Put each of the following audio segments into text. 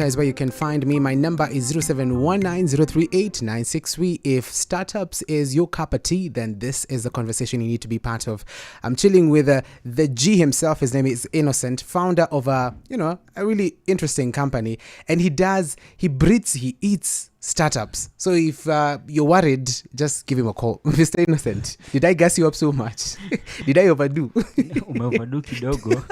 Is where you can find me. My number is 0719038963. If startups is your cup of tea, then this is the conversation you need to be part of. I'm chilling with the G himself. His name is Innocent, founder of a really interesting company, and he eats startups. So if you're worried, just give him a call. Mr. Innocent, did I gas you up so much? Did I overdo? Overdo kidogo.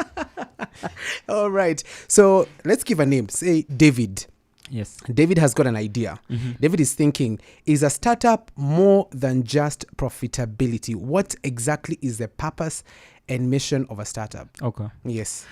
All right. So let's give a name. Say David. Yes. David has got an idea. Mm-hmm. David is thinking, is a startup more than just profitability? What exactly is the purpose and mission of a startup? Okay. Yes.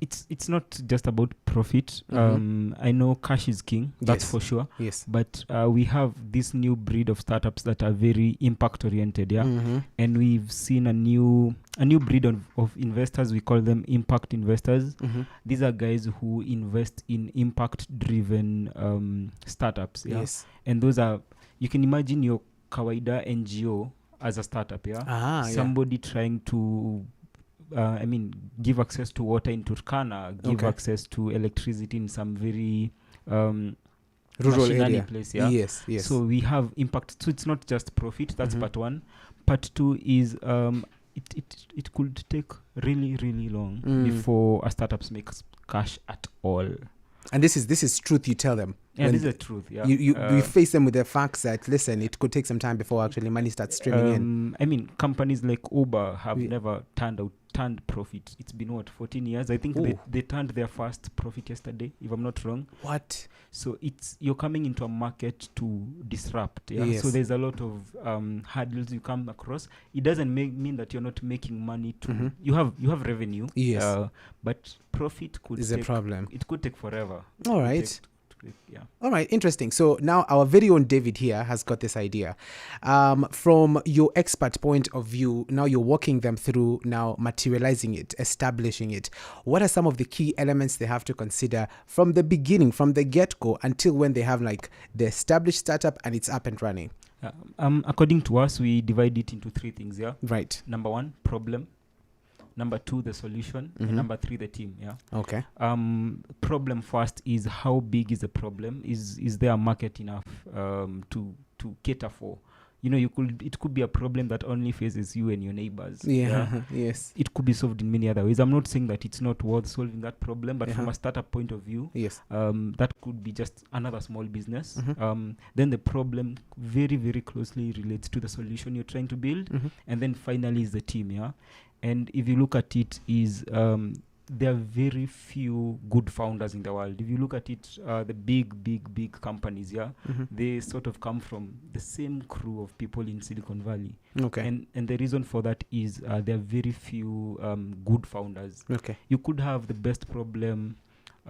It's not just about profit. Mm-hmm. I know cash is king. That's Yes. for sure. Yes. But we have this new breed of startups that are very impact oriented. Yeah. Mm-hmm. And we've seen a new breed of investors. We call them impact investors. Mm-hmm. These are guys who invest in impact driven startups. Yeah. Yes. And those are, you can imagine your kawaida NGO as a startup. Yeah. Somebody trying to give access to water in Turkana, give access to electricity in some very rural area place. Yeah. Yes. So we have impact. So it's not just profit. That's Mm-hmm. part one. Part two is it could take really, really long before a startup makes cash at all. And this is truth you tell them. Yeah, this is the truth. Yeah. You face them with the facts that, listen, it could take some time before actually money starts streaming in. I mean, companies like Uber have never turned profit. It's been 14 years. I think they turned their first profit yesterday, if I'm not wrong. What? So you're coming into a market to disrupt. Yeah. Yes. So there's a lot of hurdles you come across. It doesn't mean that you're not making money. You have revenue. Yes. But profit is a problem. It could take forever. All right. Yeah. All right, interesting. So now our very own David here has got this idea. From your expert point of view, now you're walking them through now materializing it, establishing it. What are some of the key elements they have to consider from the beginning, from the get-go, until when they have like the established startup and it's up and running? According to us, we divide it into three things. Yeah. Right. Number one, problem. Number two, the solution. And number three, the team. Yeah. Okay. Problem first is how big is the problem? Is there a market enough to cater for? It could be a problem that only faces you and your neighbors. Yeah. Yes. It could be solved in many other ways. I'm not saying that it's not worth solving that problem, but from a startup point of view, yes, that could be just another small business. Then the problem very, very closely relates to the solution you're trying to build, and then finally is the team. Yeah. And if you look at it, there are very few good founders in the world. If you look at it, the big companies, they sort of come from the same crew of people in Silicon Valley. Okay. And the reason for that is there are very few good founders. Okay. You could have the best problem,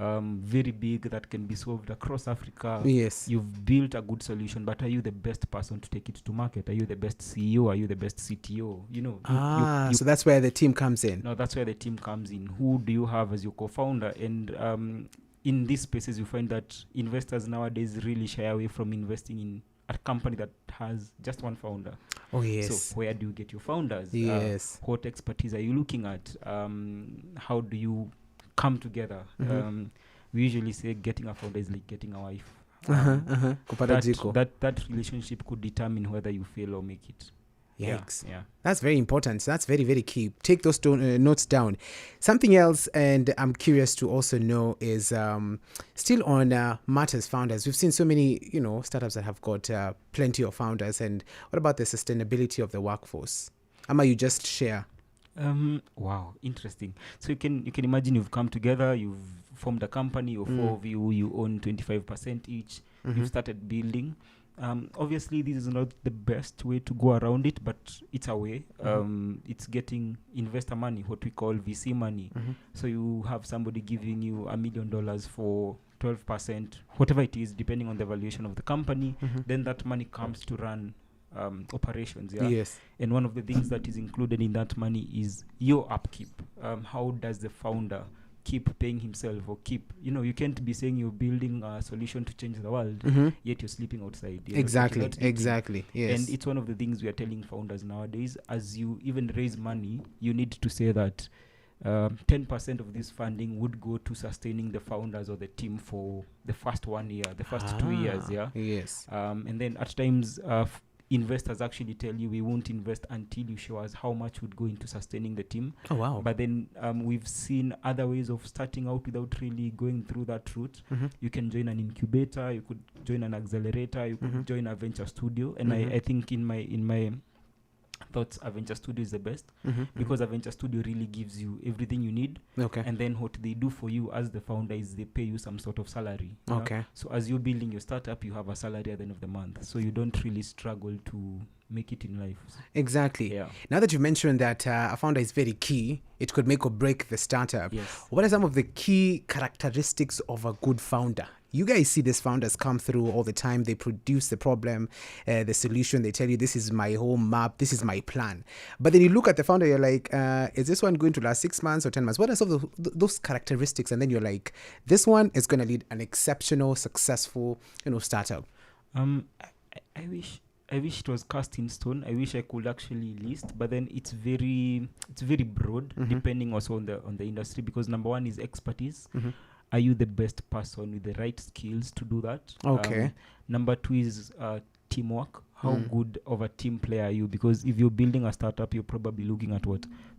very big, that can be solved across Africa. Yes. You've built a good solution, but are you the best person to take it to market? Are you the best CEO? Are you the best CTO? So that's where the team comes in. No, that's where the team comes in. Who do you have as your co-founder? And in these spaces, you find that investors nowadays really shy away from investing in a company that has just one founder. Oh, yes. So where do you get your founders? Yes. What expertise are you looking at? How do you come together? We usually say getting a founder is like getting a wife. That relationship could determine whether you fail or make it. Yikes. Yeah. That's very important. That's very, very key. Take those notes down. Something else, and I'm curious to also know, is still on Matters founders. We've seen so many, startups that have got plenty of founders. And what about the sustainability of the workforce? Ama, you just share? Wow, interesting. So you can imagine you've come together, you've formed a company, or four of you own 25% each. You've started building. Obviously, this is not the best way to go around it, but it's a way. It's getting investor money, what we call VC money. So you have somebody giving you $1 million for 12%, whatever it is, depending on the valuation of the company. Then that money comes to run operations. Yeah. Yes. And one of the things that is included in that money is your upkeep. How does the founder keep paying himself, or keep, you can't be saying you're building a solution to change the world, yet you're sleeping outside. Exactly. Yes. And it's one of the things we are telling founders nowadays. As you even raise money, you need to say that 10% of this funding would go to sustaining the founders or the team for the first 1 year, the first 2 years. Yeah. Yes. And then at times, investors actually tell you we won't invest until you show us how much would go into sustaining the team. Oh, wow. But then we've seen other ways of starting out without really going through that route. You can join an incubator, you could join an accelerator, you could join a venture studio. And I think in my thoughts, a venture studio is the best, because a venture studio really gives you everything you need. Okay. And then what they do for you as the founder is they pay you some sort of salary. Okay. So as you're building your startup, you have a salary at the end of the month. So you don't really struggle to make it in life. Exactly. Yeah. Now that you've mentioned that a founder is very key, it could make or break the startup. Yes. What are some of the key characteristics of a good founder? You guys see these founders come through all the time. They produce the problem, the solution. They tell you, this is my home map, this is my plan. But then you look at the founder, you're like, is this one going to last 6 months or 10 months? What are some of those characteristics? And then you're like, this one is going to lead an exceptional, successful, startup. I wish it was cast in stone. I wish I could actually list, but then it's very broad, depending also on the industry, because number one is expertise. Are you the best person with the right skills to do that? Okay. Number two is teamwork. How good of a team player are you? Because if you're building a startup, you're probably looking at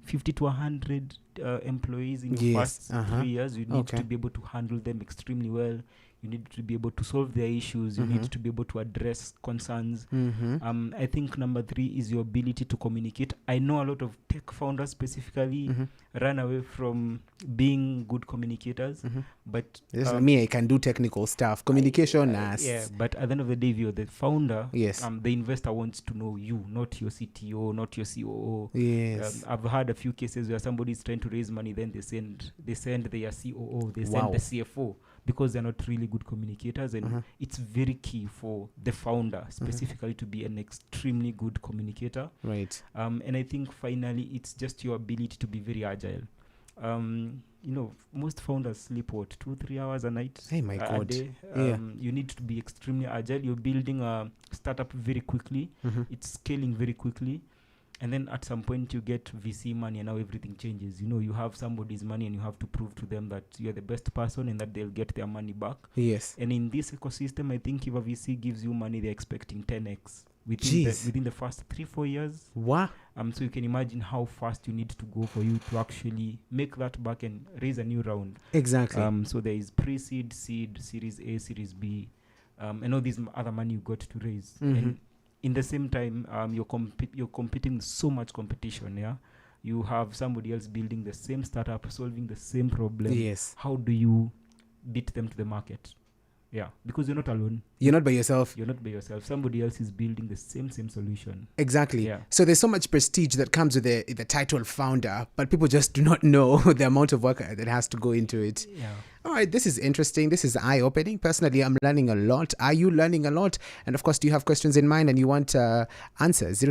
50 to 100 employees in your first 3 years. You need to be able to handle them extremely well. You need to be able to solve their issues. You need to be able to address concerns. I think number three is your ability to communicate. I know a lot of tech founders specifically run away from being good communicators. But this is me, I can do technical stuff. Communication, yeah, but at the end of the day, if you're the founder, yes. The investor wants to know you, not your CTO, not your COO. Yes. I've had a few cases where somebody is trying to raise money, then they send their COO, they send the CFO, because they're not really good communicators. And it's very key for the founder specifically to be an extremely good communicator. Right. And I think finally it's just your ability to be very agile. Most founders sleep 2-3 hours a night, a day. You need to be extremely agile. You're building a startup very quickly. It's scaling very quickly. And then at some point you get VC money and now everything changes. You have somebody's money and you have to prove to them that you're the best person and that they'll get their money back. Yes. And in this ecosystem, I think if a VC gives you money, they're expecting 10x within the first 3-4 years. Wow. So you can imagine how fast you need to go for you to actually make that back and raise a new round. Exactly. So there is pre-seed, seed, Series A, Series B, and all these other money you got to raise. And in the same time, you're competing with so much competition. Yeah, you have somebody else building the same startup, solving the same problem. Yes. How do you beat them to the market? Yeah, because you're not alone. You're not by yourself. You're not by yourself. Somebody else is building the same solution. Exactly. Yeah. So there's so much prestige that comes with the title founder, but people just do not know the amount of work that has to go into it. Yeah. All right, this is interesting. This is eye-opening. Personally, I'm learning a lot. Are you learning a lot? And of course, do you have questions in mind and you want answers?